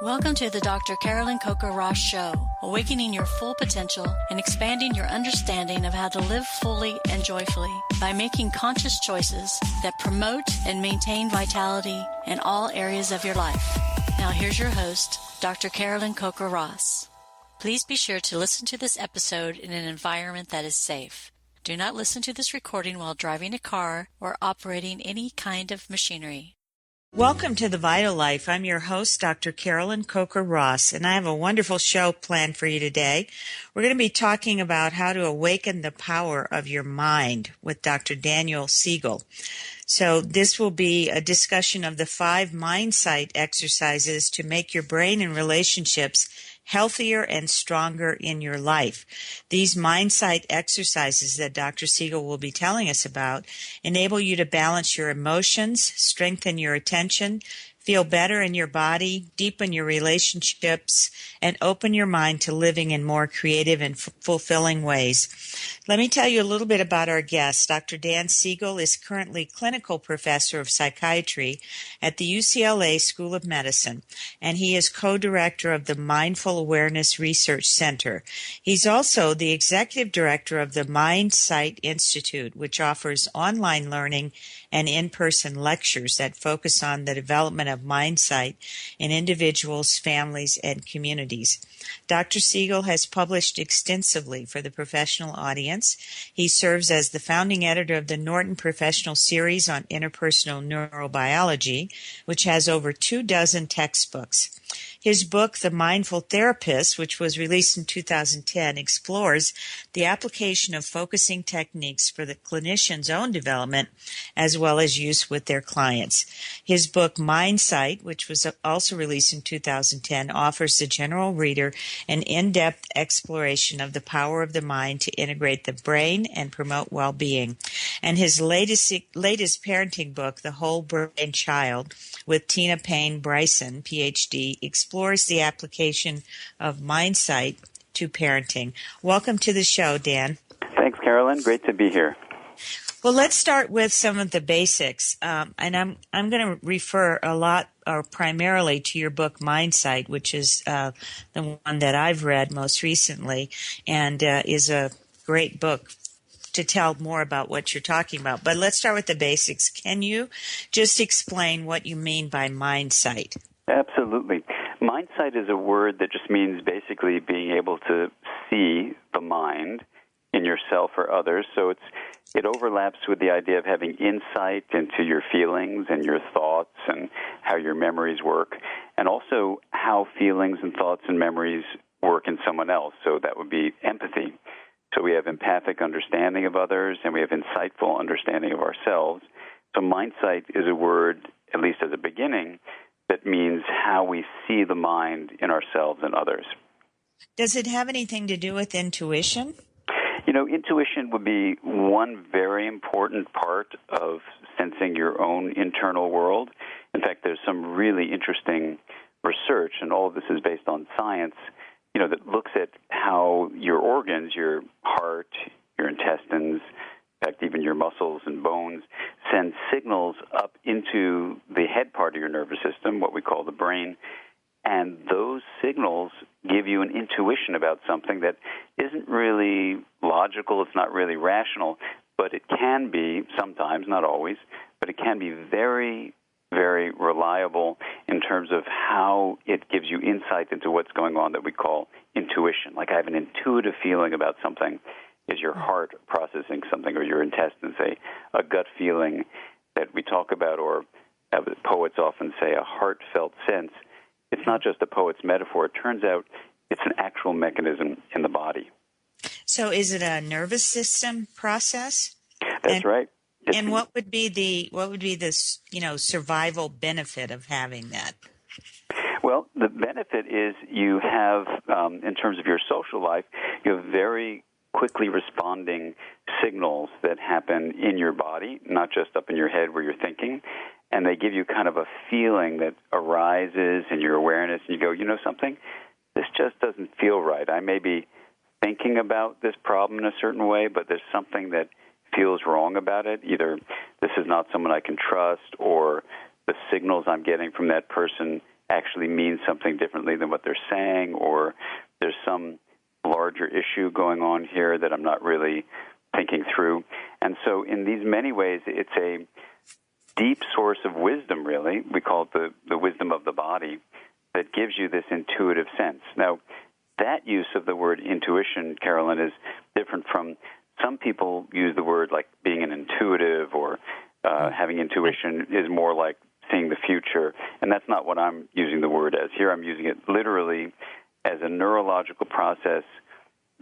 Welcome to the Dr. Carolyn Coker-Ross Show, awakening your full potential and expanding your understanding of how to live fully and joyfully by making conscious choices that promote and maintain vitality in all areas of your life. Now here's your host, Dr. Carolyn Coker-Ross. Please be sure to listen to this episode in an environment that is safe. Do not listen to this recording while driving a car or operating any kind of machinery. Welcome to The Vital Life. I'm your host, Dr. Carolyn Coker-Ross, and I have a wonderful show planned for you today. We're going to be talking about how to awaken the power of your mind with Dr. Daniel Siegel. So this will be a discussion of the 5 Mindsight exercises to make your brain and relationships healthier and stronger in your life. These Mindsight exercises that Dr. Siegel will be telling us about enable you to balance your emotions, strengthen your attention, feel better in your body, deepen your relationships, and open your mind to living in more creative and fulfilling ways. Let me tell you a little bit about our guest. Dr. Dan Siegel is currently clinical professor of psychiatry at the UCLA School of Medicine, and he is co-director of the Mindful Awareness Research Center. He's also the executive director of the Mindsight Institute, which offers online learning and in-person lectures that focus on the development of mindsight in individuals, families, and communities. Dr. Siegel has published extensively for the professional audience. He serves as the founding editor of the Norton Professional Series on Interpersonal Neurobiology, which has over 24 textbooks. His book, The Mindful Therapist, which was released in 2010, explores the application of focusing techniques for the clinician's own development as well as use with their clients. His book, Mindsight, which was also released in 2010, offers the general reader an in-depth exploration of the power of the mind to integrate the brain and promote well-being. And his latest parenting book, The Whole Brain Child, with Tina Payne Bryson, Ph.D., explores the application of Mindsight to parenting. Welcome to the show, Dan. Thanks, Carolyn. Great to be here. Well, let's start with some of the basics, and I'm going to refer a lot or primarily to your book, Mindsight, which is the one that I've read most recently and is a great book to tell more about what you're talking about. But let's start with the basics. Can you just explain what you mean by Mindsight? Absolutely. Mindsight is a word that just means basically being able to see the mind in yourself or others. So it overlaps with the idea of having insight into your feelings and your thoughts and how your memories work, and also how feelings and thoughts and memories work in someone else. So that would be empathy. So we have empathic understanding of others, and we have insightful understanding of ourselves. So Mindsight is a word, at least as a beginning, that means how we see the mind in ourselves and others. Does it have anything to do with intuition? You know, intuition would be one very important part of sensing your own internal world. In fact, there's some really interesting research, and all of this is based on science, that looks at how your organs, your heart, your intestines, in fact, even your muscles and bones, send signals up into the head part of your nervous system, what we call the brain, and those signals give you an intuition about something that isn't really logical, it's not really rational, but it can be sometimes, not always, but it can be very, very reliable in terms of how it gives you insight into what's going on that we call intuition. Like I have an intuitive feeling about something. Is your heart processing something, or your intestines, a gut feeling that we talk about, or poets often say a heartfelt sense. It's not just a poet's metaphor. It turns out it's an actual mechanism in the body. So is it a nervous system process? That's right. And what would be the survival benefit of having that? Well, the benefit is you have, in terms of your social life, you have very quickly responding signals that happen in your body, not just up in your head where you're thinking, and they give you kind of a feeling that arises in your awareness, and you go, you know something? This just doesn't feel right. I may be thinking about this problem in a certain way, but there's something that feels wrong about it. Either this is not someone I can trust, or the signals I'm getting from that person actually means something differently than what they're saying, or there's some larger issue going on here that I'm not really thinking through. And so in these many ways, it's a deep source of wisdom, really. We call it the wisdom of the body, that gives you this intuitive sense. Now, that use of the word intuition, Carolyn, is different from some people use the word like being an intuitive, or having intuition is more like seeing the future. And that's not what I'm using the word as. Here I'm using it literally as a neurological process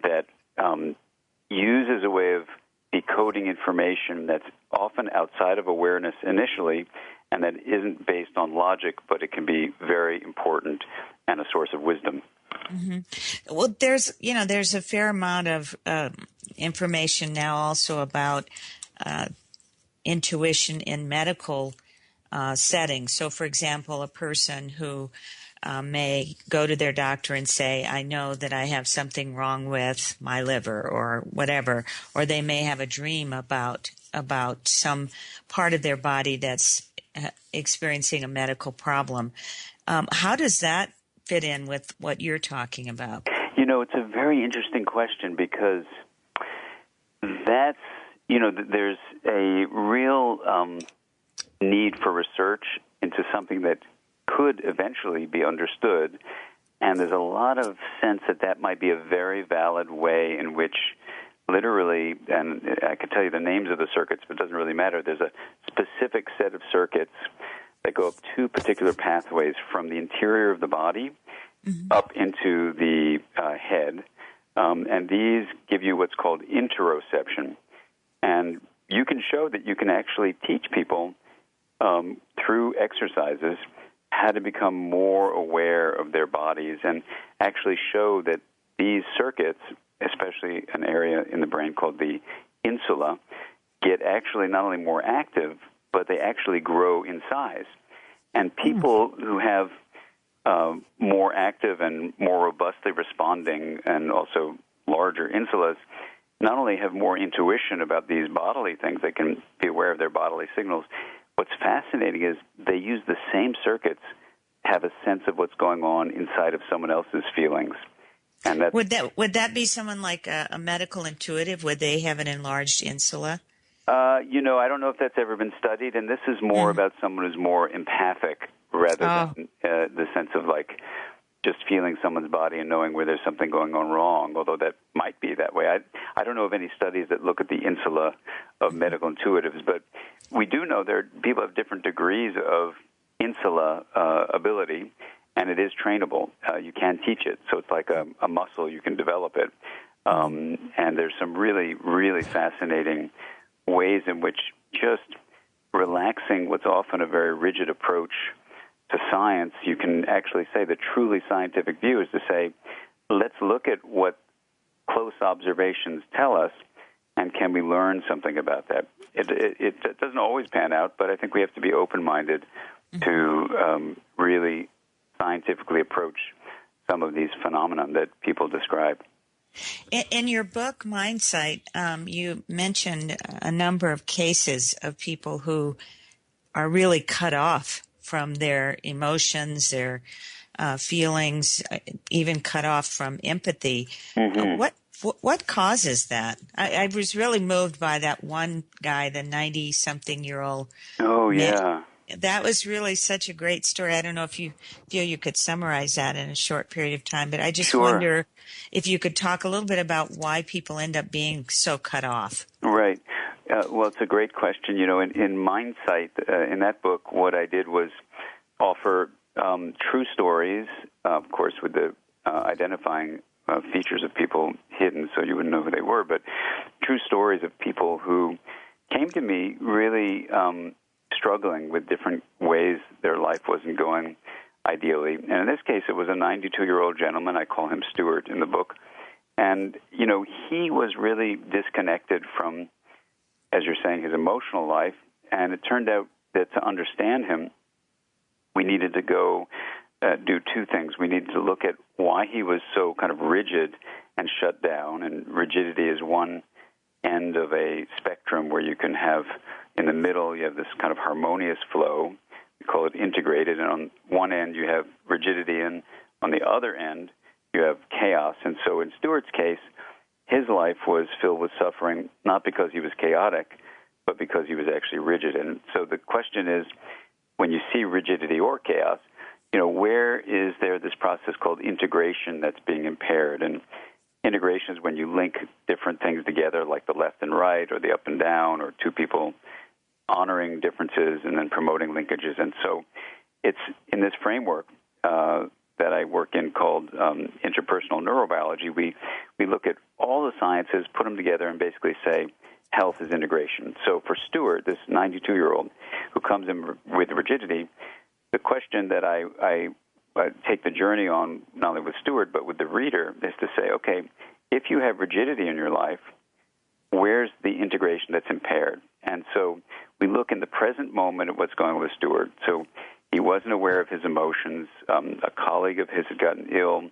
that uses a way of decoding information that's often outside of awareness initially, and that isn't based on logic, but it can be very important and a source of wisdom. Mm-hmm. Well, there's a fair amount of information now also about intuition in medical settings. So, for example, a person who may go to their doctor and say, I know that I have something wrong with my liver or whatever, or they may have a dream about some part of their body that's experiencing a medical problem. How does that fit in with what you're talking about? You know, it's a very interesting question, because that's, there's a real need for research into something that could eventually be understood, and there's a lot of sense that might be a very valid way in which literally, and I could tell you the names of the circuits, but it doesn't really matter, there's a specific set of circuits that go up two particular pathways from the interior of the body up into the head, and these give you what's called interoception. And you can show that you can actually teach people through exercises how to become more aware of their bodies, and actually show that these circuits, especially an area in the brain called the insula, get actually not only more active, but they actually grow in size. And people who have more active and more robustly responding and also larger insulas not only have more intuition about these bodily things, they can be aware of their bodily signals. What's fascinating is they use the same circuits, have a sense of what's going on inside of someone else's feelings. And that's, would that be someone like a medical intuitive? Would they have an enlarged insula? I don't know if that's ever been studied, and this is more about someone who's more empathic rather than the sense of like just feeling someone's body and knowing where there's something going on wrong, although that might be that way. I don't know of any studies that look at the insula of medical intuitives, but we do know people have different degrees of insula ability, and it is trainable. You can teach it, so it's like a muscle. You can develop it. And there's some really, really fascinating ways in which just relaxing what's often a very rigid approach to science, you can actually say the truly scientific view is to say, let's look at what close observations tell us, and can we learn something about that? It doesn't always pan out, but I think we have to be open-minded to really scientifically approach some of these phenomena that people describe. In your book, Mindsight, you mentioned a number of cases of people who are really cut off from their emotions, their feelings, even cut off from empathy. What causes that? I was really moved by that one guy, the 90-something-year-old. Oh, yeah. That was really such a great story. I don't know if you feel you could summarize that in a short period of time, but I just wonder if you could talk a little bit about why people end up being so cut off. Right. Well, it's a great question. In Mindsight, in that book, what I did was offer true stories, of course, with the identifying features of people hidden so you wouldn't know who they were, but true stories of people who came to me really struggling with different ways their life wasn't going ideally. And in this case, it was a 92-year-old gentleman. I call him Stuart in the book. And, he was really disconnected from, as you're saying, his emotional life. And it turned out that to understand him, we needed to go do two things. We needed to look at why he was so kind of rigid and shut down. And rigidity is one end of a spectrum where you can have, in the middle, you have this kind of harmonious flow call it integrated, and on one end you have rigidity, and on the other end you have chaos. And so in Stuart's case, his life was filled with suffering, not because he was chaotic, but because he was actually rigid. And so the question is, when you see rigidity or chaos, where is there this process called integration that's being impaired? And integration is when you link different things together, like the left and right, or the up and down, or two people honoring differences and then promoting linkages. And so it's in this framework that I work in called interpersonal neurobiology. We look at all the sciences, put them together, and basically say health is integration. So for Stuart, this 92-year-old who comes in with rigidity, the question that I take the journey on, not only with Stuart, but with the reader, is to say, okay, if you have rigidity in your life, where's the integration that's impaired? And so we look in the present moment at what's going on with Stuart. So he wasn't aware of his emotions. A colleague of his had gotten ill,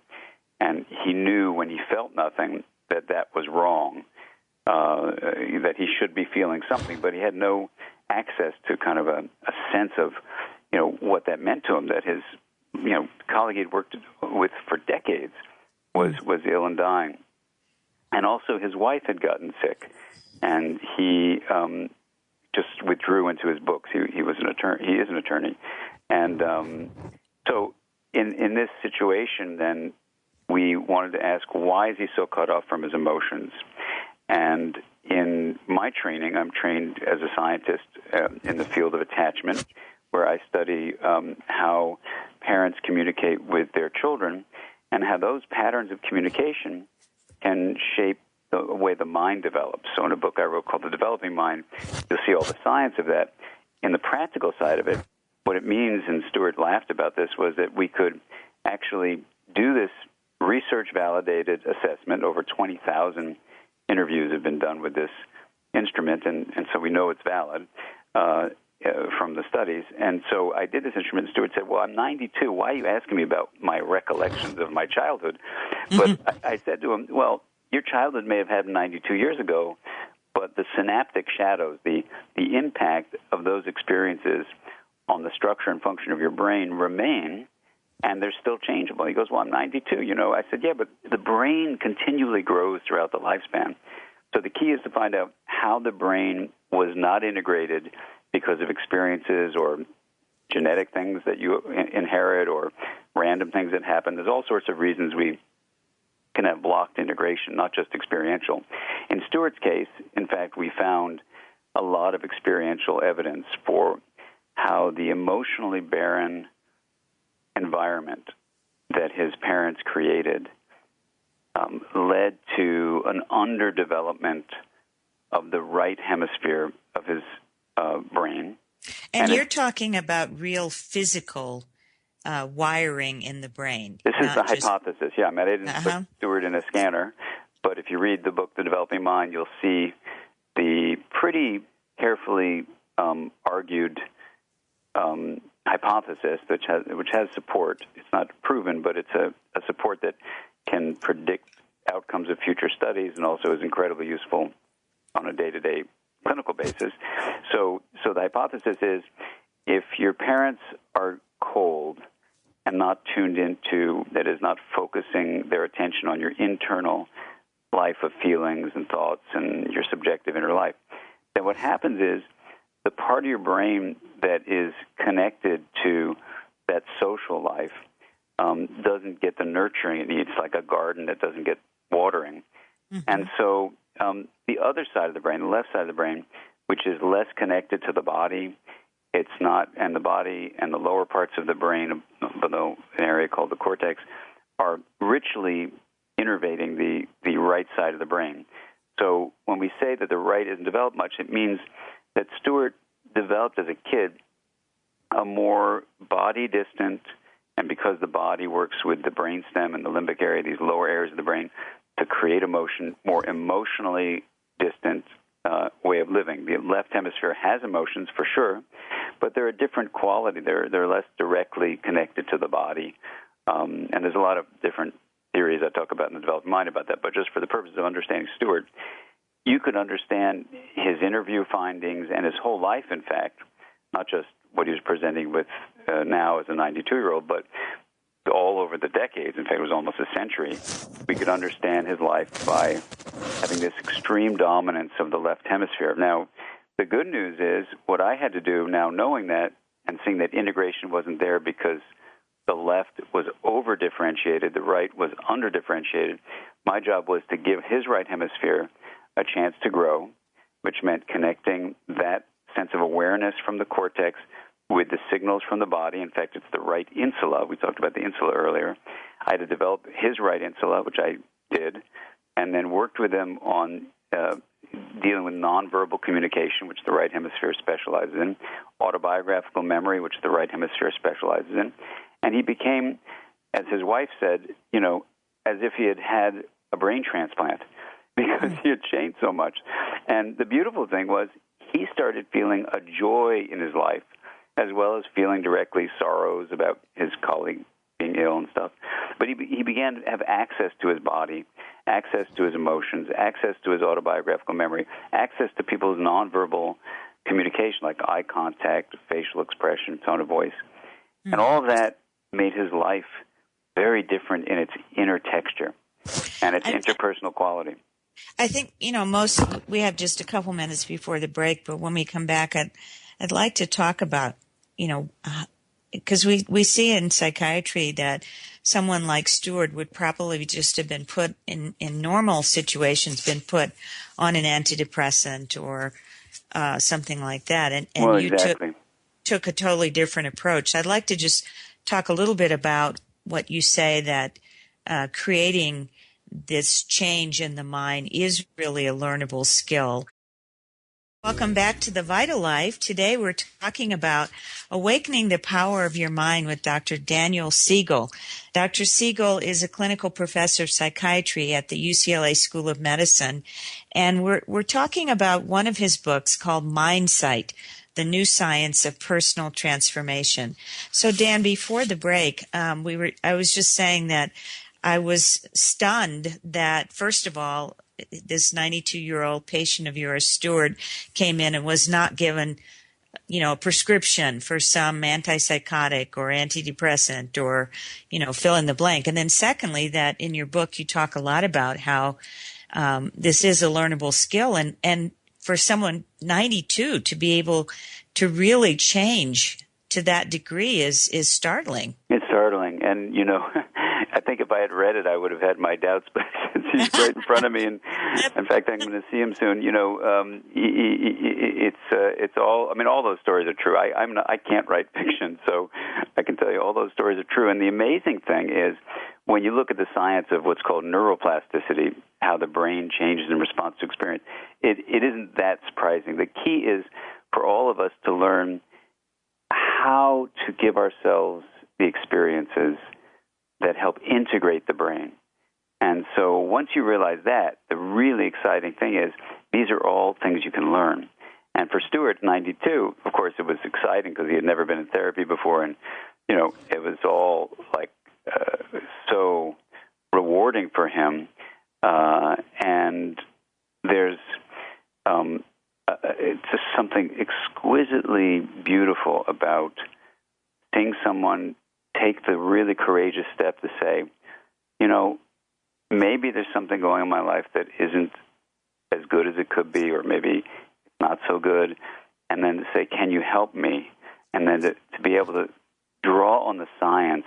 and he knew when he felt nothing that was wrong, that he should be feeling something, but he had no access to kind of a sense of, what that meant to him, that his, colleague he'd worked with for decades was ill and dying. And also his wife had gotten sick, and he just withdrew into his books. He was an attorney. He is an attorney. And so in this situation, then, we wanted to ask, why is he so cut off from his emotions? And in my training, I'm trained as a scientist in the field of attachment, where I study how parents communicate with their children and how those patterns of communication can shape the way the mind develops. So in a book I wrote called The Developing Mind, you'll see all the science of that. In the practical side of it, what it means, and Stuart laughed about this, was that we could actually do this research-validated assessment. Over 20,000 interviews have been done with this instrument, and so we know it's valid from the studies. And so I did this instrument, and Stuart said, well, I'm 92. Why are you asking me about my recollections of my childhood? But I said to him, well, your childhood may have happened 92 years ago, but the synaptic shadows, the impact of those experiences on the structure and function of your brain remain, and they're still changeable. He goes, well, I'm 92, I said, yeah, but the brain continually grows throughout the lifespan. So the key is to find out how the brain was not integrated because of experiences or genetic things that you inherit or random things that happen. There's all sorts of reasons we can have blocked integration, not just experiential. In Stuart's case, in fact, we found a lot of experiential evidence for how the emotionally barren environment that his parents created led to an underdevelopment of the right hemisphere of his brain. And you're talking about real physical wiring in the brain. This is the hypothesis. Yeah, I didn't put Stuart in a scanner, but if you read the book, The Developing Mind, you'll see the pretty carefully argued hypothesis, which has support. It's not proven, but it's a support that can predict outcomes of future studies and also is incredibly useful on a day-to-day clinical basis. So the hypothesis is, if your parents are cold and not tuned into, that is, not focusing their attention on your internal life of feelings and thoughts and your subjective inner life, then what happens is the part of your brain that is connected to that social life doesn't get the nurturing it needs, like a garden that doesn't get watering. Mm-hmm. And so the other side of the brain, the left side of the brain, which is less connected to the body, it's not, and the body and the lower parts of the brain, below an area called the cortex, are richly innervating the right side of the brain. So when we say that the right isn't developed much, it means that Stuart developed as a kid a more body-distant, and because the body works with the brainstem and the limbic area, these lower areas of the brain, to create emotion, more emotionally distant way of living. The left hemisphere has emotions for sure, but they're a different quality. They're less directly connected to the body. And there's a lot of different theories I talk about in the Developing Mind about that, but just for the purpose of understanding Stuart, you could understand his interview findings and his whole life, in fact, not just what he was presenting with now as a 92-year-old, but all over the decades, in fact, it was almost a century, we could understand his life by having this extreme dominance of the left hemisphere. Now, the good news is what I had to do now, knowing that and seeing that integration wasn't there because the left was over-differentiated, the right was under-differentiated, my job was to give his right hemisphere a chance to grow, which meant connecting that sense of awareness from the cortex with the signals from the body. In fact, it's the right insula. We talked about the insula earlier. I had to develop his right insula, which I did, and then worked with him on dealing with nonverbal communication, which the right hemisphere specializes in, autobiographical memory, which the right hemisphere specializes in. And he became, as his wife said, as if he had had a brain transplant because he had changed so much. And the beautiful thing was he started feeling a joy in his life, as well as feeling directly sorrows about his colleague being ill and stuff. But he began to have access to his body, access to his emotions, access to his autobiographical memory, access to people's nonverbal communication, like eye contact, facial expression, tone of voice. And all of that made his life very different in its inner texture and its interpersonal quality. I think, we have just a couple minutes before the break, but when we come back, I'd like to talk about, because we see in psychiatry that someone like Stewart would probably just have been put in normal situations, been put on an antidepressant or something like that. And well, you exactly. took a totally different approach. I'd like to just talk a little bit about what you say that creating this change in the mind is really a learnable skill. Welcome back to The Vital Life. Today we're talking about awakening the power of your mind with Dr. Daniel Siegel. Dr. Siegel is a clinical professor of psychiatry at the UCLA School of Medicine, and we're talking about one of his books called Mindsight, The New Science of Personal Transformation. So, Dan, before the break, I was just saying that I was stunned that, first of all, this 92-year-old patient of yours, Stuart, came in and was not given, a prescription for some antipsychotic or antidepressant or, fill in the blank. And then secondly, that in your book you talk a lot about how this is a learnable skill. And for someone 92 to be able to really change to that degree is startling. It's startling. And, I think if I had read it, I would have had my doubts, but since he's right in front of me, and in fact, I'm going to see him soon. It's all. I mean, all those stories are true. I can't write fiction, so I can tell you all those stories are true. And the amazing thing is, when you look at the science of what's called neuroplasticity, how the brain changes in response to experience, it isn't that surprising. The key is for all of us to learn how to give ourselves the experiences that help integrate the brain. And so once you realize that, the really exciting thing is these are all things you can learn. And for Stuart, 92, of course, it was exciting because he had never been in therapy before, and, it was all like so rewarding for him. And there's it's just something exquisitely beautiful about seeing someone take the really courageous step to say, maybe there's something going on in my life that isn't as good as it could be, or maybe it's not so good, and then to say, can you help me? And then to be able to draw on the science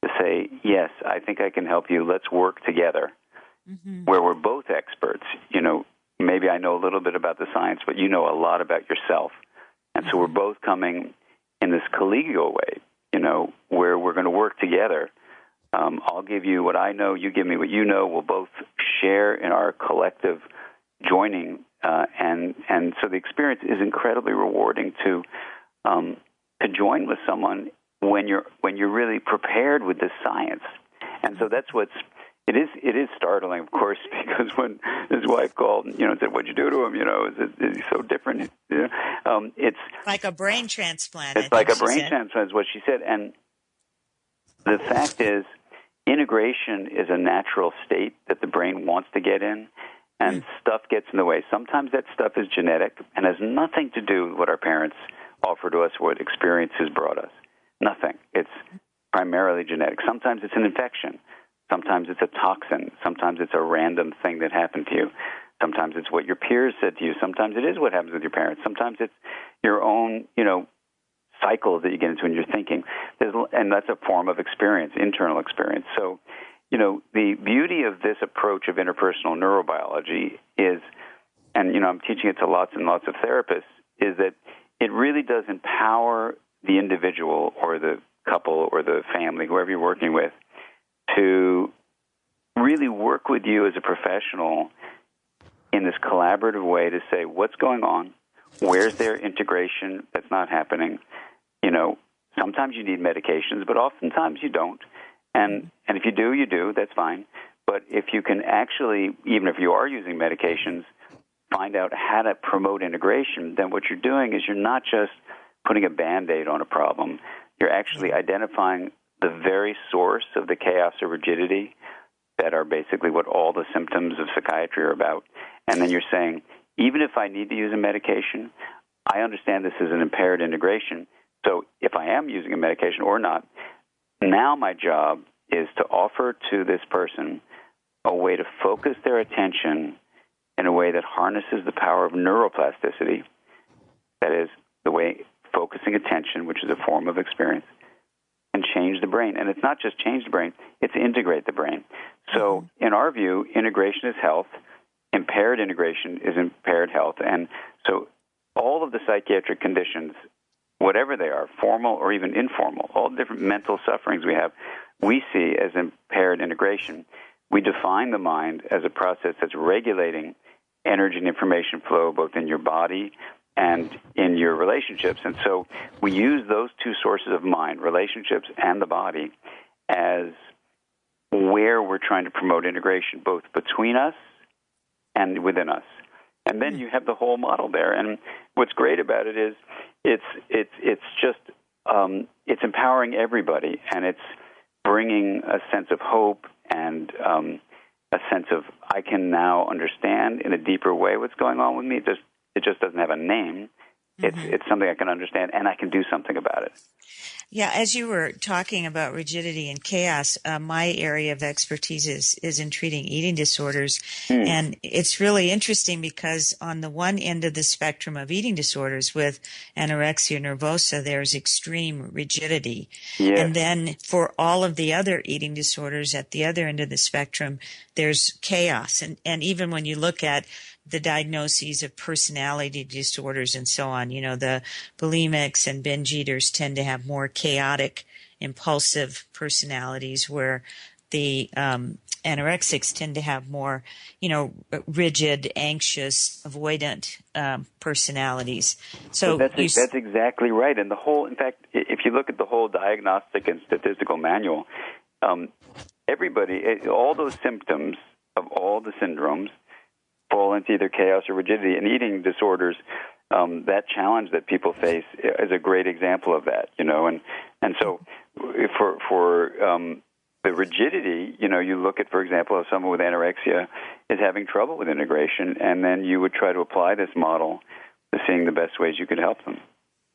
to say, yes, I think I can help you. Let's work together, where we're both experts. Maybe I know a little bit about the science, but you know a lot about yourself. And so we're both coming in this collegial way, where we're going to work together. I'll give you what I know, you give me what you know. We'll both share in our collective joining, and so the experience is incredibly rewarding to join with someone when you're really prepared with the science. And so that's it is startling, of course, because when his wife called and said, "What'd you do to him?" Is he so different? It's like a brain transplant. It's like a brain transplant, is what she said. And the fact is, integration is a natural state that the brain wants to get in, and stuff gets in the way. Sometimes that stuff is genetic and has nothing to do with what our parents offer to us what experience has brought us? Nothing. It's primarily genetic. Sometimes it's an infection. Sometimes it's a toxin. Sometimes it's a random thing that happened to you. Sometimes it's what your peers said to you. Sometimes it is what happens with your parents. Sometimes it's your own, cycles that you get into in your thinking. And that's a form of experience, internal experience. So, the beauty of this approach of interpersonal neurobiology is, and, I'm teaching it to lots and lots of therapists, is that it really does empower the individual or the couple or the family, whoever you're working with, to really work with you as a professional in this collaborative way to say, what's going on? Where's their integration that's not happening? Sometimes you need medications, but oftentimes you don't. And if you do, you do. That's fine. But if you can actually, even if you are using medications, find out how to promote integration, then what you're doing is you're not just putting a Band-Aid on a problem. You're actually identifying the very source of the chaos or rigidity that are basically what all the symptoms of psychiatry are about. And then you're saying, even if I need to use a medication, I understand this is an impaired integration. So if I am using a medication or not, now my job is to offer to this person a way to focus their attention in a way that harnesses the power of neuroplasticity. That is, the way focusing attention, which is a form of experience, and change the brain. And it's not just change the brain, it's integrate the brain. So in our view, integration is health. Impaired integration is impaired health. And so all of the psychiatric conditions, whatever they are, formal or even informal, all the different mental sufferings we have, we see as impaired integration. We define the mind as a process that's regulating energy and information flow both in your body and in your relationships. And so we use those two sources of mind, relationships and the body, as where we're trying to promote integration, both between us and within us. And then you have the whole model there. And what's great about it is it's just it's empowering everybody, and it's bringing a sense of hope and a sense of I can now understand in a deeper way what's going on with me. It just doesn't have a name. It's something I can understand, and I can do something about it. Yeah, as you were talking about rigidity and chaos, my area of expertise is in treating eating disorders. And it's really interesting because on the one end of the spectrum of eating disorders with anorexia nervosa, there's extreme rigidity. Yes. And then for all of the other eating disorders at the other end of the spectrum, there's chaos. And even when you look at the diagnoses of personality disorders and so on, the bulimics and binge eaters tend to have more chaotic, impulsive personalities, where the anorexics tend to have more, rigid, anxious, avoidant personalities. So that's exactly right. And in fact, if you look at the whole diagnostic and statistical manual, everybody, all those symptoms of all the syndromes fall into either chaos or rigidity. And eating disorders, that challenge that people face is a great example of that, And so for the rigidity, you look at, for example, if someone with anorexia is having trouble with integration, and then you would try to apply this model to seeing the best ways you could help them.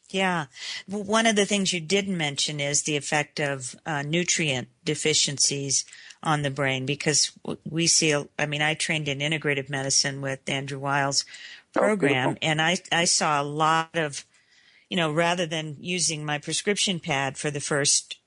Yeah. Well, one of the things you didn't mention is the effect of nutrient deficiencies on the brain, because we see, I trained in integrative medicine with Andrew Weil's program, and I saw a lot of, rather than using my prescription pad for the first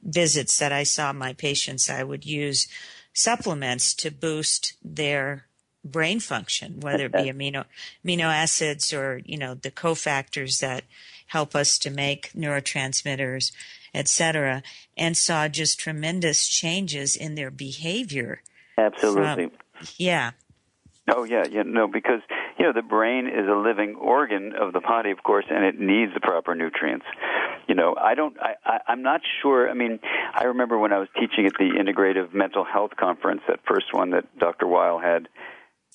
visits that I saw my patients, I would use supplements to boost their brain function, whether it be amino acids or, the cofactors that help us to make neurotransmitters, etc., and saw just tremendous changes in their behavior. Absolutely. Yeah. Oh, yeah, because, the brain is a living organ of the body, of course, and it needs the proper nutrients. I'm not sure. I remember when I was teaching at the Integrative Mental Health Conference, that first one that Dr. Weil had,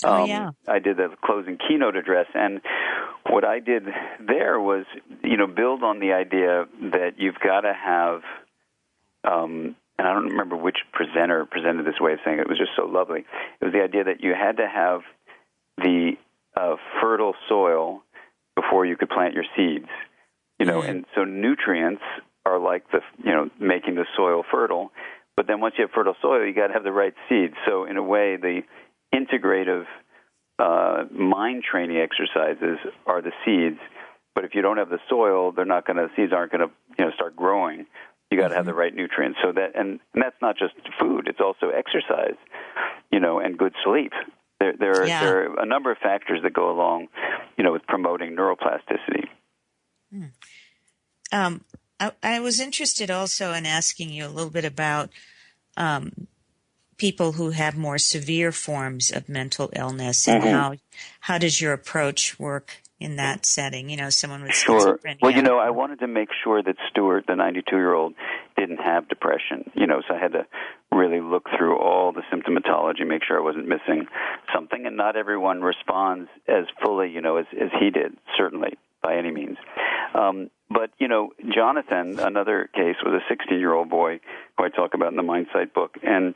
I did the closing keynote address, and what I did there was, build on the idea that you've got to have, and I don't remember which presenter presented this way of saying it. It was just so lovely. It was the idea that you had to have the fertile soil before you could plant your seeds. and so nutrients are like making the soil fertile. But then once you have fertile soil, you got to have the right seeds. So in a way, the integrative mind training exercises are the seeds. But if you don't have the soil, seeds aren't going to start growing. You got to have the right nutrients. So that and that's not just food; it's also exercise, and good sleep. There are a number of factors that go along, with promoting neuroplasticity. I was interested also in asking you a little bit about people who have more severe forms of mental illness, and how does your approach work in that setting? Someone with schizophrenia. Well, I wanted to make sure that Stuart, the 92-year-old, didn't have depression. So I had to really look through all the symptomatology, make sure I wasn't missing something. And not everyone responds as fully, as he did, certainly, by any means. But, Jonathan, another case, was a 16-year-old boy who I talk about in the Mindsight book. And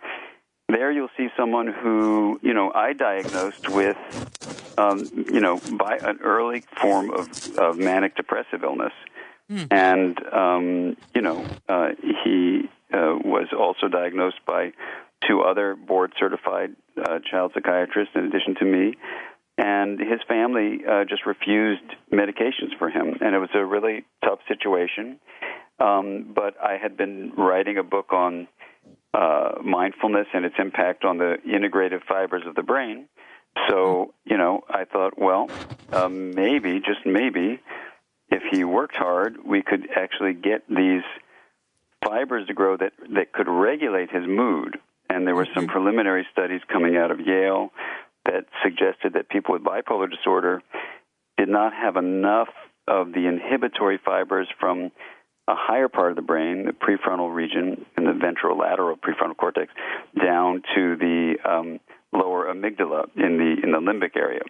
there you'll see someone who, I diagnosed with, by an early form of manic depressive illness. And, he was also diagnosed by two other board-certified child psychiatrists in addition to me. And his family just refused medications for him. And it was a really tough situation. But I had been writing a book on mindfulness and its impact on the integrative fibers of the brain. So, I thought, well, maybe, just maybe, if he worked hard, we could actually get these fibers to grow that could regulate his mood. And there were some preliminary studies coming out of Yale that suggested that people with bipolar disorder did not have enough of the inhibitory fibers from a higher part of the brain, the prefrontal region and the ventrolateral prefrontal cortex, down to the lower amygdala in the limbic area.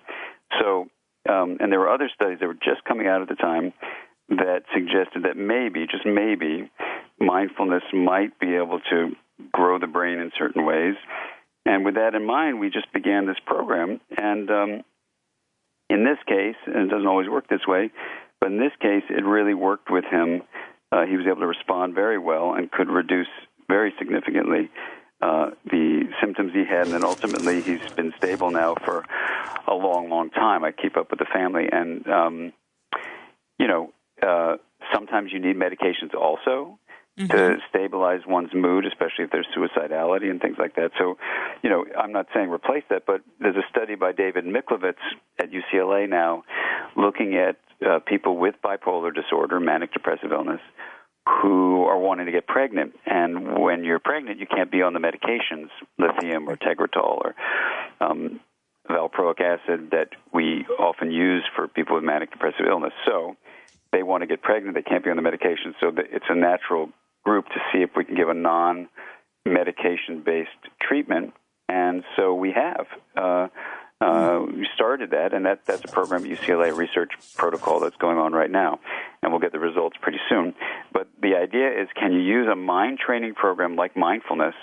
So, and there were other studies that were just coming out at the time that suggested that maybe, just maybe, mindfulness might be able to grow the brain in certain ways. And with that in mind, we just began this program. And in this case, and it doesn't always work this way, but in this case, it really worked with him. He was able to respond very well and could reduce very significantly the symptoms he had. And then ultimately, he's been stable now for a long, long time. I keep up with the family. And, sometimes you need medications also to stabilize one's mood, especially if there's suicidality and things like that. So, I'm not saying replace that, but there's a study by David Miklovitz at UCLA now looking at people with bipolar disorder, manic depressive illness, who are wanting to get pregnant. And when you're pregnant, you can't be on the medications, lithium or Tegretol or valproic acid that we often use for people with manic depressive illness. So they want to get pregnant. They can't be on the medication. So it's a natural group to see if we can give a non-medication-based treatment. And so we have. We started that, and that's a program at UCLA, research protocol that's going on right now, and we'll get the results pretty soon. But the idea is, can you use a mind training program like mindfulness,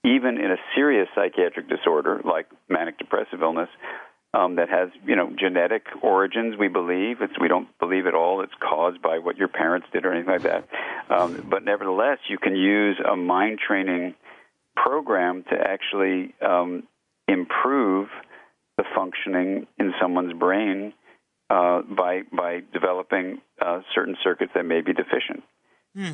even in a serious psychiatric disorder like manic depressive illness, that has, genetic origins, we believe. We don't believe at all it's caused by what your parents did or anything like that. But nevertheless, you can use a mind training program to actually improve the functioning in someone's brain by developing certain circuits that may be deficient.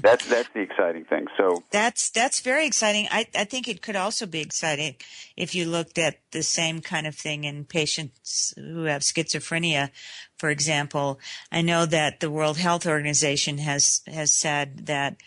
That's the exciting thing. So that's very exciting. I think it could also be exciting if you looked at the same kind of thing in patients who have schizophrenia, for example. I know that the World Health Organization has said that,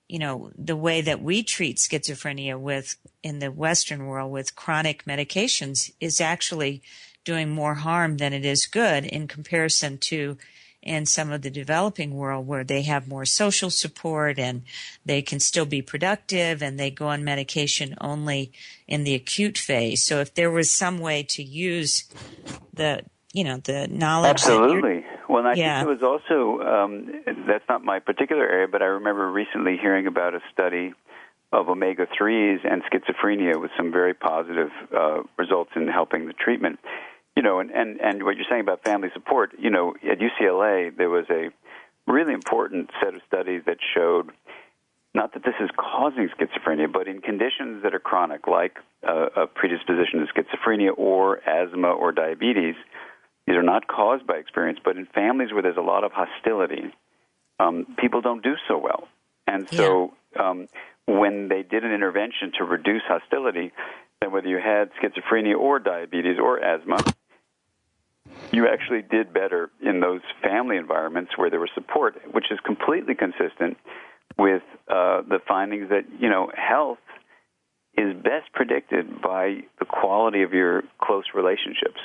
the way that we treat schizophrenia in the Western world with chronic medications is actually doing more harm than it is good in comparison to in some of the developing world where they have more social support and they can still be productive and they go on medication only in the acute phase. So if there was some way to use the knowledge. Absolutely. Well, and I think it was also, that's not my particular area, but I remember recently hearing about a study of omega-3s and schizophrenia with some very positive results in helping the treatment. And what you're saying about family support, at UCLA, there was a really important set of studies that showed not that this is causing schizophrenia, but in conditions that are chronic, like a predisposition to schizophrenia or asthma or diabetes, these are not caused by experience, but in families where there's a lot of hostility, people don't do so well. And so when they did an intervention to reduce hostility, then whether you had schizophrenia or diabetes or asthma, you actually did better in those family environments where there was support, which is completely consistent with the findings that, health is best predicted by the quality of your close relationships.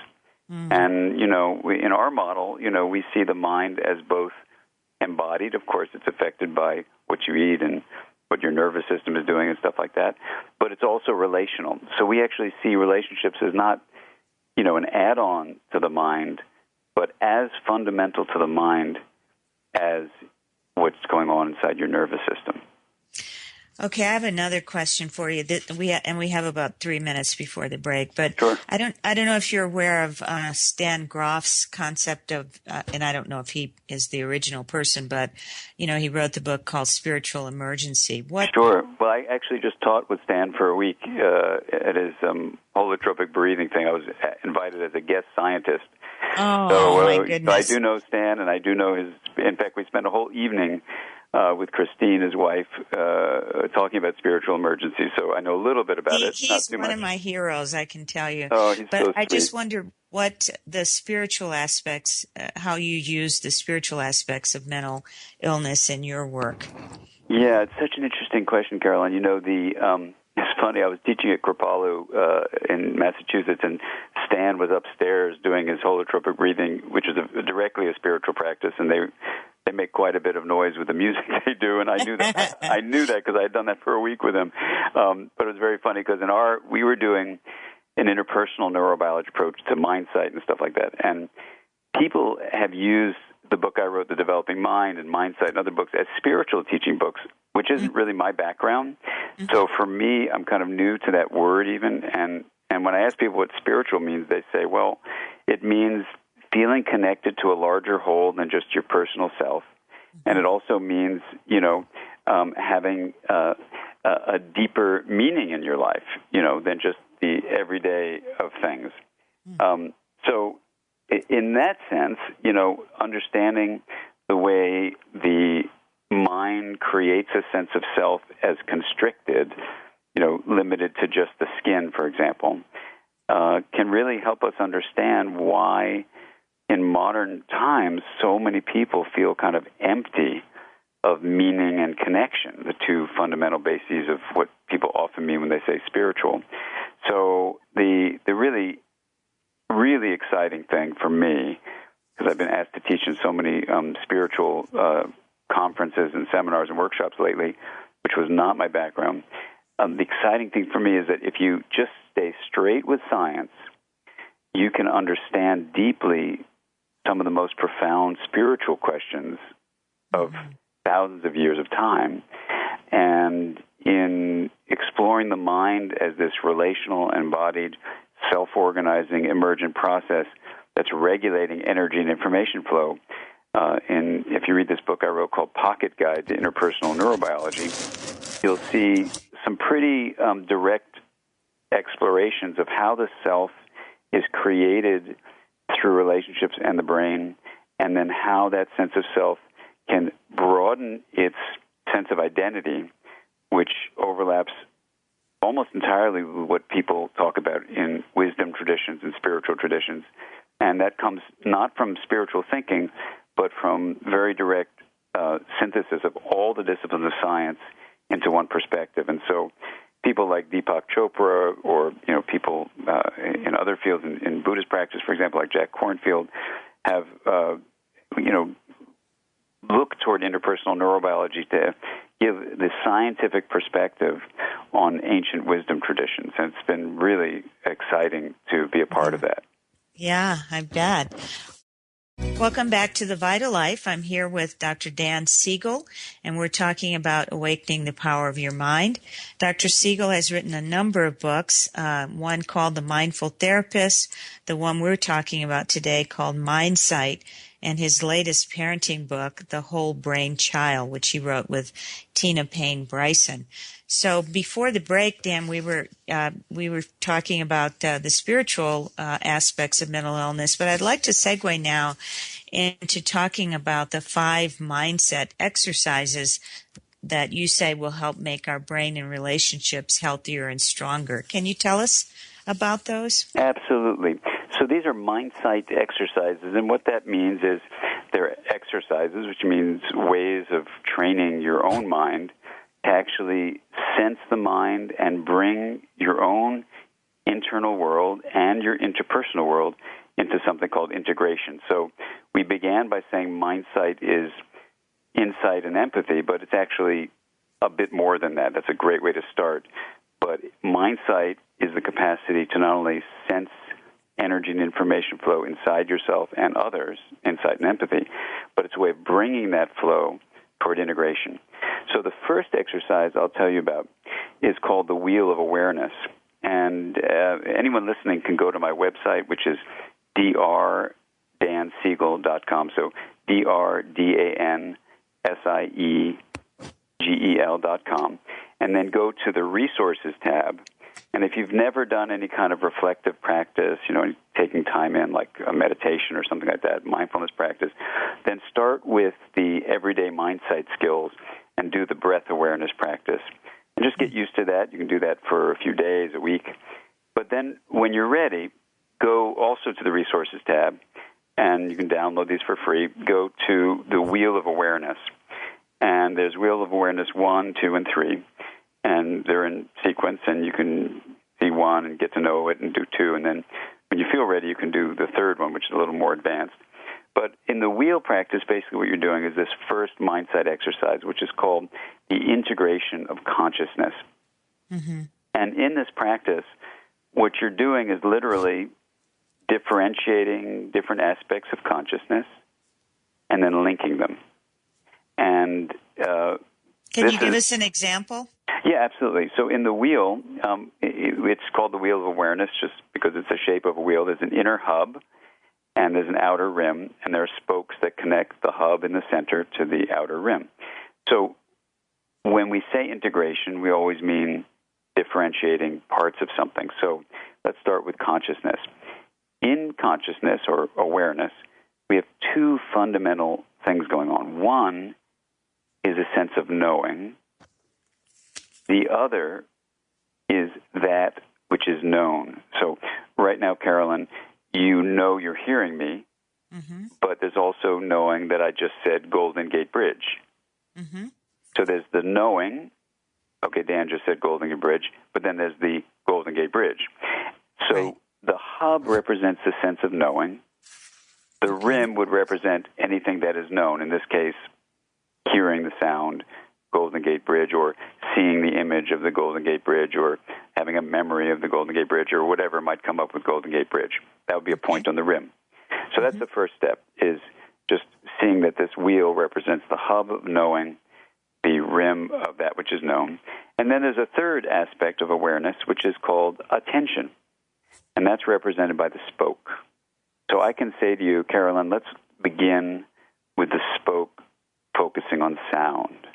Mm-hmm. And, in our model, we see the mind as both embodied. Of course, it's affected by what you eat and what your nervous system is doing and stuff like that. But it's also relational. So we actually see relationships as not, an add-on to the mind, but as fundamental to the mind as what's going on inside your nervous system. Okay, I have another question for you. We have about 3 minutes before the break, but sure. I don't know if you're aware of Stan Grof's concept of, and I don't know if he is the original person, but he wrote the book called Spiritual Emergency. Sure. Well, I actually just taught with Stan for a week at his holotropic breathing thing. I was invited as a guest scientist. Oh, my goodness! So I do know Stan, and I do know his. In fact, we spent a whole evening with Christine, his wife, talking about spiritual emergency. So I know a little bit about it. He's one of my heroes, I can tell you. Oh, he's so sweet. I just wonder what the spiritual aspects, how you use the spiritual aspects of mental illness in your work. Yeah, it's such an interesting question, Carolyn. It's funny. I was teaching at Kripalu in Massachusetts, and Stan was upstairs doing his holotropic breathing, which is directly a spiritual practice, and they make quite a bit of noise with the music they do, and I knew that. I knew that because I had done that for a week with him. But it was very funny because we were doing an interpersonal neurobiology approach to Mindsight and stuff like that, and people have used the book I wrote, The Developing Mind, and Mindsight and other books as spiritual teaching books, which isn't really my background. So for me, I'm kind of new to that word even, and when I ask people what spiritual means, they say, well, it means feeling connected to a larger whole than just your personal self. And it also means, having a deeper meaning in your life, than just the everyday of things. So in that sense, understanding the way the mind creates a sense of self as constricted, limited to just the skin, for example, can really help us understand why in modern times so many people feel kind of empty of meaning and connection, the two fundamental bases of what people often mean when they say spiritual. So the really, really exciting thing for me, because I've been asked to teach in so many spiritual conferences and seminars and workshops lately, which was not my background, the exciting thing for me is that if you just stay straight with science, you can understand deeply some of the most profound spiritual questions of thousands of years of time. And in exploring the mind as this relational, embodied, self-organizing, emergent process that's regulating energy and information flow, and if you read this book I wrote called Pocket Guide to Interpersonal Neurobiology, you'll see some pretty direct explorations of how the self is created through relationships and the brain, and then how that sense of self can broaden its sense of identity, which overlaps almost entirely with what people talk about in wisdom traditions and spiritual traditions. And that comes not from spiritual thinking, but from very direct synthesis of all the disciplines of science into one perspective. And so people like Deepak Chopra or, people in other fields in Buddhist practice, for example, like Jack Kornfield, have, looked toward interpersonal neurobiology to give the scientific perspective on ancient wisdom traditions. And it's been really exciting to be a part of that. Yeah, I bet. Welcome back to The Vital Life. I'm here with Dr. Dan Siegel, and we're talking about awakening the power of your mind. Dr. Siegel has written a number of books, one called The Mindful Therapist, the one we're talking about today called Mindsight, and his latest parenting book, The Whole Brain Child, which he wrote with Tina Payne Bryson. So before the break, Dan, we were talking about the spiritual aspects of mental illness, but I'd like to segue now into talking about the 5 mindset exercises that you say will help make our brain and relationships healthier and stronger. Can you tell us about those? Absolutely. So these are Mindsight exercises, and what that means is they're exercises, which means ways of training your own mind to actually sense the mind and bring your own internal world and your interpersonal world into something called integration. So we began by saying Mindsight is insight and empathy, but it's actually a bit more than that. That's a great way to start. But Mindsight is the capacity to not only sense energy and information flow inside yourself and others, insight and empathy, but it's a way of bringing that flow toward integration. So the first exercise I'll tell you about is called the Wheel of Awareness. And anyone listening can go to my website, which is drdansiegel.com. So drdansiegel.com. And then go to the Resources tab. And if you've never done any kind of reflective practice, taking time in like a meditation or something like that, mindfulness practice, then start with the everyday Mindsight skills and do the breath awareness practice. And just get used to that. You can do that for a few days, a week. But then when you're ready, go also to the Resources tab, and you can download these for free. Go to the Wheel of Awareness. And there's Wheel of Awareness 1, 2, and 3. And they're in sequence, and you can see 1 and get to know it and do 2. And then when you feel ready, you can do the third one, which is a little more advanced. But in the wheel practice, basically what you're doing is this first Mindsight exercise, which is called the integration of consciousness. Mm-hmm. And in this practice, what you're doing is literally differentiating different aspects of consciousness and then linking them. And can you give us an example? Yeah, absolutely. So in the wheel, it's called the Wheel of Awareness just because it's the shape of a wheel. There's an inner hub, and there's an outer rim, and there are spokes that connect the hub in the center to the outer rim. So when we say integration, we always mean differentiating parts of something. So let's start with consciousness. In consciousness or awareness, we have 2 fundamental things going on. One is a sense of knowing. The other is that which is known. So right now, Carolyn, you know you're hearing me, mm-hmm. but there's also knowing that I just said Golden Gate Bridge. Mm-hmm. So there's the knowing. Okay, Dan just said Golden Gate Bridge, but then there's the Golden Gate Bridge. So right. The hub represents the sense of knowing. The rim would represent anything that is known, in this case, hearing the sound, Golden Gate Bridge, or seeing the image of the Golden Gate Bridge, or having a memory of the Golden Gate Bridge, or whatever might come up with Golden Gate Bridge. That would be a point on the rim. So that's the first step, is just seeing that this wheel represents the hub of knowing, the rim of that which is known. And then there's a third aspect of awareness, which is called attention, and that's represented by the spoke. So I can say to you, Carolyn, let's begin with the spoke focusing on sound.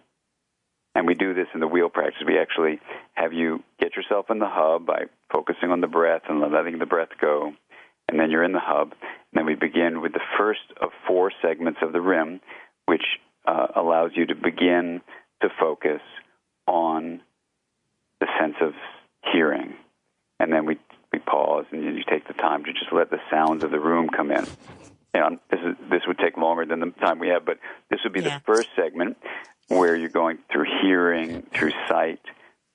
And we do this in the wheel practice. We actually have you get yourself in the hub by focusing on the breath and letting the breath go. And then you're in the hub. And then we begin with the first of 4 segments of the rim, which allows you to begin to focus on the sense of hearing. And then we pause, and you take the time to just let the sounds of the room come in. And this would take longer than the time we have, but this would be the first segment where you're going through hearing, through sight,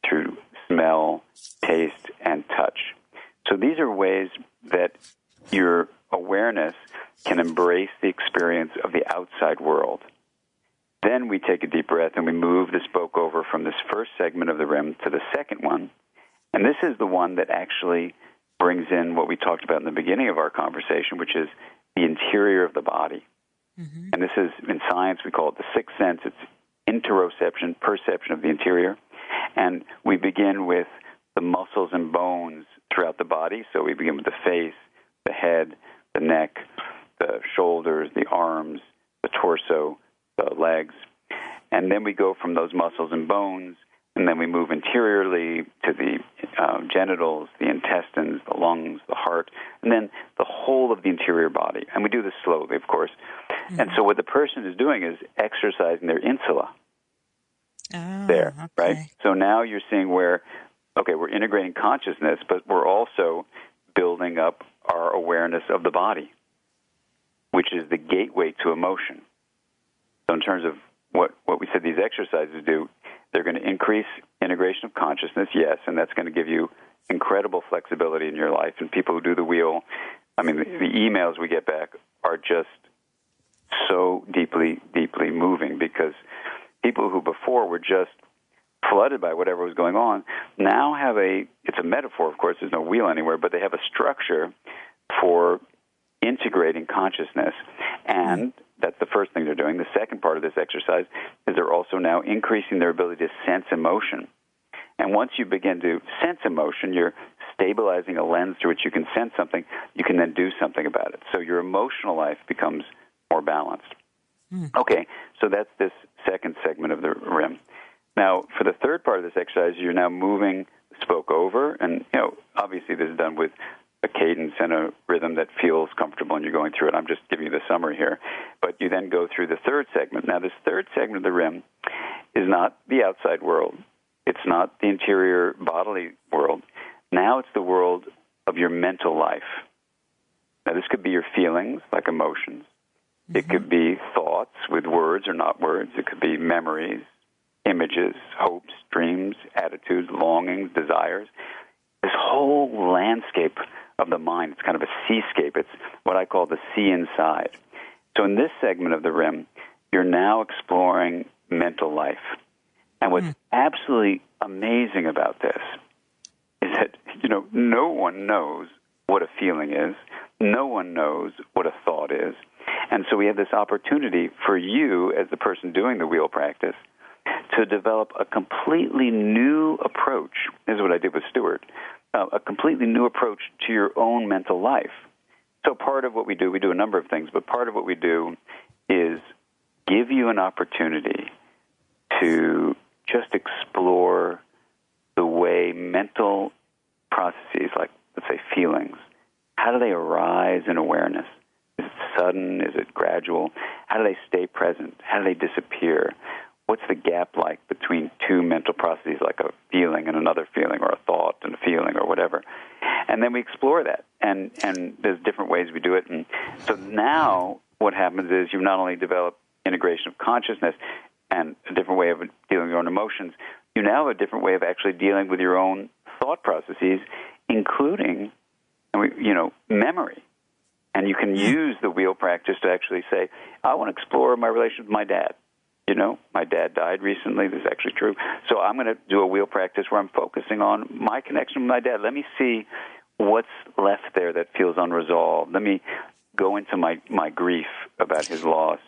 through smell, taste, and touch. So these are ways that your awareness can embrace the experience of the outside world. Then we take a deep breath and we move the spoke over from this first segment of the rim to the second one. And this is the one that actually brings in what we talked about in the beginning of our conversation, which is the interior of the body. Mm-hmm. And this is, in science, we call it the sixth sense. It's interoception, perception of the interior. And we begin with the muscles and bones throughout the body. So we begin with the face, the head, the neck, the shoulders, the arms, the torso, the legs. And then we go from those muscles and bones, and then we move interiorly to the genitals, the intestines, the lungs, the heart, and then the whole of the interior body. And we do this slowly, of course. Mm-hmm. And so what the person is doing is exercising their insula there, okay. Right? So now you're seeing where, okay, we're integrating consciousness, but we're also building up our awareness of the body, which is the gateway to emotion. So in terms of what we said these exercises do, they're going to increase integration of consciousness, yes, and that's going to give you incredible flexibility in your life. And people who do the wheel, I mean, the emails we get back are just so deeply, deeply moving, because people who before were just flooded by whatever was going on now have it's a metaphor, of course, there's no wheel anywhere, but they have a structure for integrating consciousness. And that's the first thing they're doing. The second part of this exercise is they're also now increasing their ability to sense emotion. And once you begin to sense emotion, you're stabilizing a lens through which you can sense something. You can then do something about it. So your emotional life becomes more balanced. Okay, so that's this second segment of the rim. Now, for the third part of this exercise, you're now moving the spoke over. And, obviously this is done with a cadence and a rhythm that feels comfortable, and you're going through it. I'm just giving you the summary here. But you then go through the third segment. Now, this third segment of the rim is not the outside world. It's not the interior bodily world. Now it's the world of your mental life. Now, this could be your feelings, like emotions. Mm-hmm. It could be thoughts with words or not words. It could be memories, images, hopes, dreams, attitudes, longings, desires. This whole landscape of the mind, it's kind of a seascape. It's what I call the sea inside. So in this segment of the rim, you're now exploring mental life. And what's absolutely amazing about this is that, no one knows what a feeling is. No one knows what a thought is. And so we have this opportunity for you, as the person doing the wheel practice, to develop a completely new approach. This is what I did with Stuart. A completely new approach to your own mental life. So part of what we do a number of things, but part of what we do is give you an opportunity to just explore the way mental processes, like, let's say, feelings, how do they arise in awareness? Is it sudden? Is it gradual? How do they stay present? How do they disappear? What's the gap like between two mental processes, like a feeling and another feeling, or a thought and a feeling, or whatever? And then we explore that, and there's different ways we do it. And so now what happens is you not only develop integration of consciousness and a different way of dealing with your own emotions, you now have a different way of actually dealing with your own thought processes, including, memory. And you can use the wheel practice to actually say, I want to explore my relationship with my dad. My dad died recently. This is actually true. So I'm going to do a wheel practice where I'm focusing on my connection with my dad. Let me see what's left there that feels unresolved. Let me go into my grief about his loss.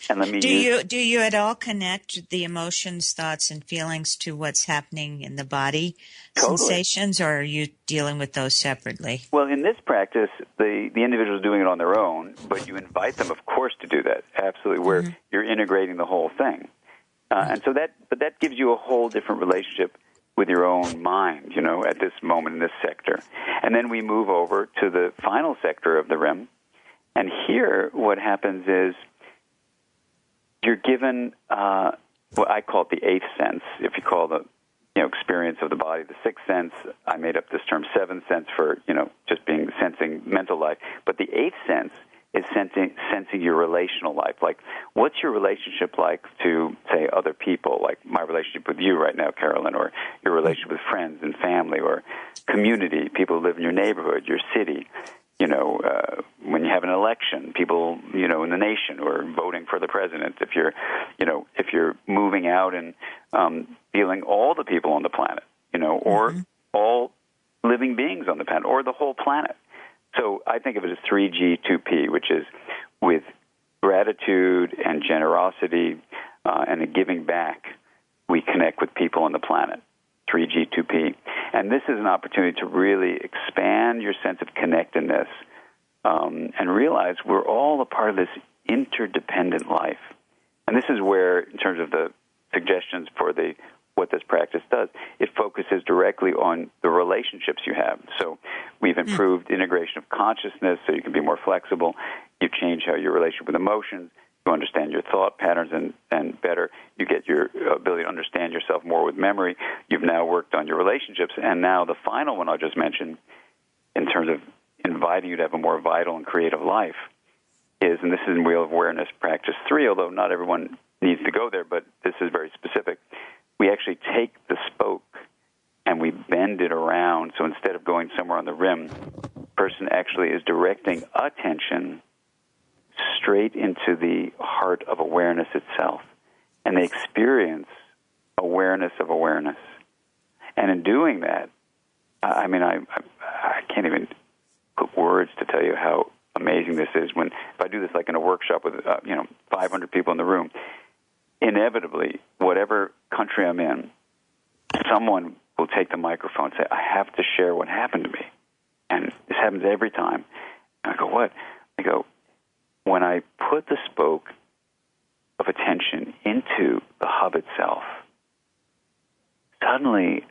And let me do you at all connect the emotions, thoughts, and feelings to what's happening in the body, Totally. Sensations, or are you dealing with those separately? Well, in this practice, the individual is doing it on their own, but you invite them, of course, to do that. Absolutely, where you're integrating the whole thing, and so that gives you a whole different relationship with your own mind, at this moment in this sector. And then we move over to the final sector of the rim, and here what happens is you're given what I call it the eighth sense. If you call the experience of the body the sixth sense, I made up this term seventh sense for just being sensing mental life. But the eighth sense is sensing your relational life. Like, what's your relationship like to, say, other people? Like my relationship with you right now, Carolyn, or your relationship with friends and family, or community, people who live in your neighborhood, your city. When you have an election, people, in the nation who are voting for the president, if you're moving out and feeling all the people on the planet, or all living beings on the planet, or the whole planet. So I think of it as 3G, 2P, which is with gratitude and generosity and a giving back, we connect with people on the planet. 3G, 2P. And this is an opportunity to really expand your sense of connectedness and realize we're all a part of this interdependent life. And this is where, in terms of the suggestions for what this practice does, it focuses directly on the relationships you have. So we've improved integration of consciousness so you can be more flexible. You change how your relationship with emotions. You understand your thought patterns and better. You get your ability to understand yourself more with memory. You've now worked on your relationships. And now the final one I'll just mention in terms of inviting you to have a more vital and creative life is, and this is in Wheel of Awareness Practice 3, although not everyone needs to go there, but this is very specific. We actually take the spoke and we bend it around. So instead of going somewhere on the rim, the person actually is directing attention straight into the heart of awareness itself. And they experience awareness of awareness. And in doing that, I can't even put words to tell you how amazing this is. If I do this like in a workshop with 500 people in the room, inevitably, whatever country I'm in, someone will take the microphone and say, I have to share what happened to me. And this happens every time. And I go, what? I go, when I put the spoke of attention into the hub itself, suddenly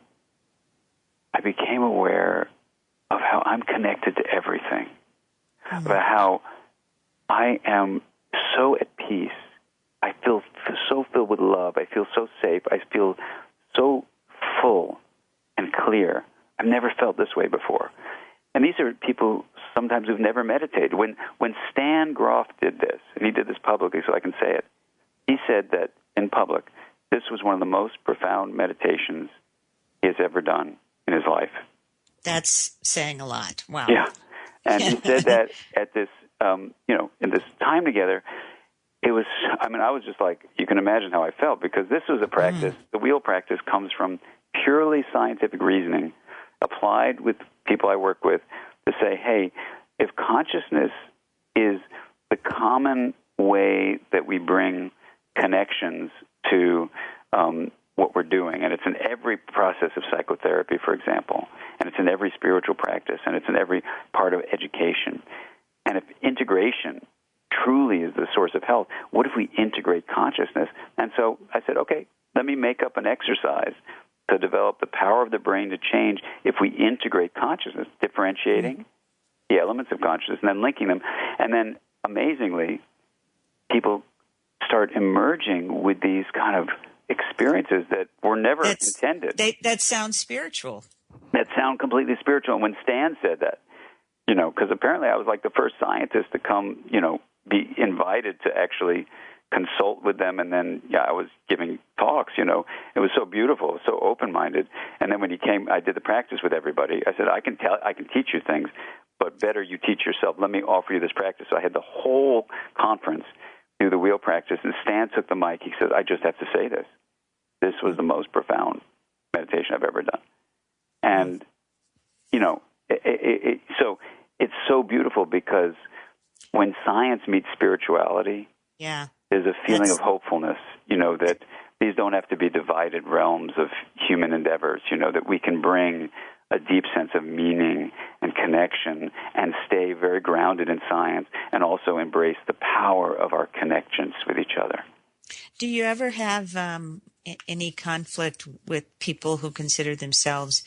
I became aware of how I'm connected to everything, about how I am so at peace. I feel so filled with love. I feel so safe. I feel so full and clear. I've never felt this way before. And these are people sometimes who've never meditated. When Stan Groff did this, and he did this publicly so I can say it, he said that in public, this was one of the most profound meditations he has ever done in his life. That's saying a lot. Wow. Yeah. And he said that at this, in this time together, it was, I was just like, you can imagine how I felt, because this was a practice. The wheel practice comes from purely scientific reasoning applied with people I work with to say, hey, if consciousness is the common way that we bring connections to what we're doing, and it's in every process of psychotherapy, for example, and it's in every spiritual practice, and it's in every part of education, and if integration truly is the source of health, what if we integrate consciousness? And so I said, okay, let me make up an exercise to develop the power of the brain to change if we integrate consciousness, differentiating the elements of consciousness and then linking them. And then, amazingly, people start emerging with these kind of experiences that were never intended. That sounds spiritual. That sound completely spiritual. And when Stan said that, because apparently I was like the first scientist to come, be invited to actually consult with them, and then I was giving talks. It was so beautiful, so open-minded. And then when he came, I did the practice with everybody. I said, I can teach you things, but better you teach yourself. Let me offer you this practice. So I had the whole conference do the wheel practice, and Stan took the mic. He said, I just have to say this. This was the most profound meditation I've ever done. And so it's so beautiful, because when science meets spirituality, there's a feeling of hopefulness, that these don't have to be divided realms of human endeavors, that we can bring a deep sense of meaning and connection and stay very grounded in science and also embrace the power of our connections with each other. Do you ever have any conflict with people who consider themselves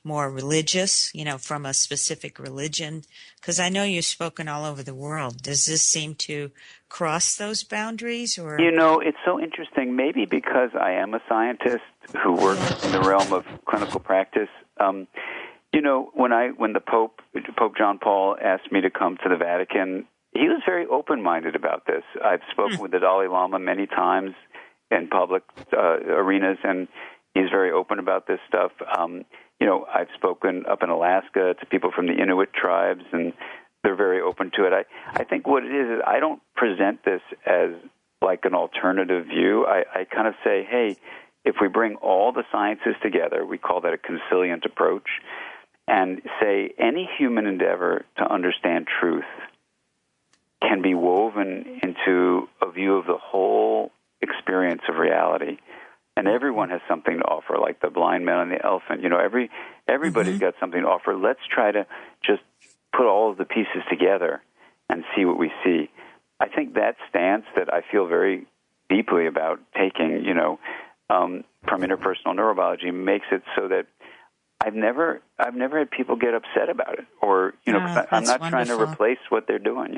more religious, from a specific religion? Because I know you've spoken all over the world. Does this seem to cross those boundaries? Or it's so interesting. Maybe because I am a scientist who works in the realm of clinical practice. When the Pope John Paul asked me to come to the Vatican, he was very open-minded about this. I've spoken with the Dalai Lama many times in public arenas, and he's very open about this stuff. I've spoken up in Alaska to people from the Inuit tribes, and they're very open to it. I think what it is I don't present this as like an alternative view. I kind of say, hey, if we bring all the sciences together, we call that a conciliant approach, and say any human endeavor to understand truth can be woven into a view of the whole experience of reality. And everyone has something to offer, like the blind man and the elephant. Everybody's got something to offer. Let's try to just put all of the pieces together and see what we see. I think that stance that I feel very deeply about taking, from interpersonal neurobiology makes it so that I've never had people get upset about it, or I'm not trying to replace what they're doing.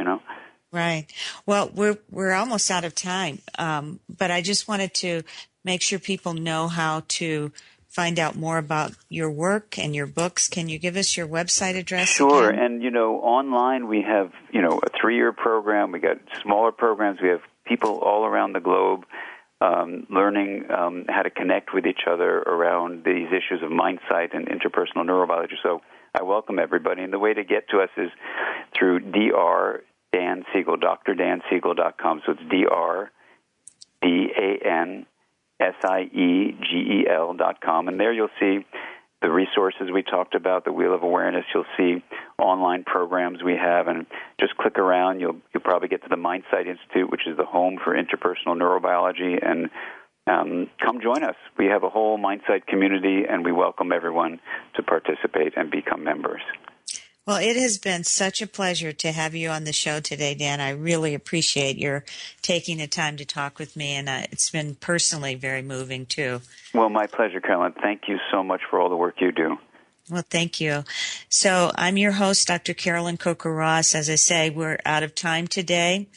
Right. Well, we're almost out of time, but I just wanted to make sure people know how to find out more about your work and your books. Can you give us your website address Sure. again? And, online we have, a 3-year program. We got smaller programs. We have people all around the globe learning how to connect with each other around these issues of mindsight and interpersonal neurobiology. So I welcome everybody. And the way to get to us is through Dr. Dan Siegel, drdansiegel.com. So it's DrDanSiegel.com. And there you'll see the resources we talked about, the Wheel of Awareness. You'll see online programs we have, and just click around. You'll probably get to the Mindsight Institute, which is the home for interpersonal neurobiology, and come join us. We have a whole Mindsight community, and we welcome everyone to participate and become members. Well, it has been such a pleasure to have you on the show today, Dan. I really appreciate your taking the time to talk with me, and it's been personally very moving, too. Well, my pleasure, Carolyn. Thank you so much for all the work you do. Well, thank you. So I'm your host, Dr. Carolyn Coker-Ross. As I say, we're out of time today.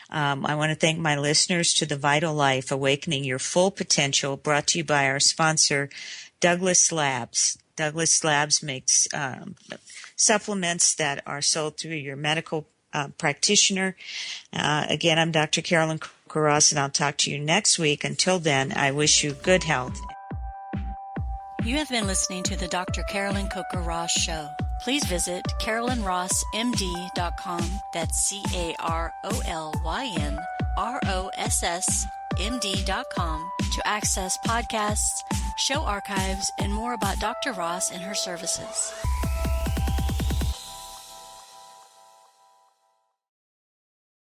I want to thank my listeners to The Vital Life, Awakening Your Full Potential, brought to you by our sponsor, Douglas Labs. Douglas Labs makes supplements that are sold through your medical practitioner. Again, I'm Dr. Carolyn Coker-Ross, and I'll talk to you next week. Until then, I wish you good health. You have been listening to the Dr. Carolyn Coker-Ross Show. Please visit CarolynRossMD.com. That's CarolynRossMD.com to access podcasts, show archives, and more about Dr. Ross and her services.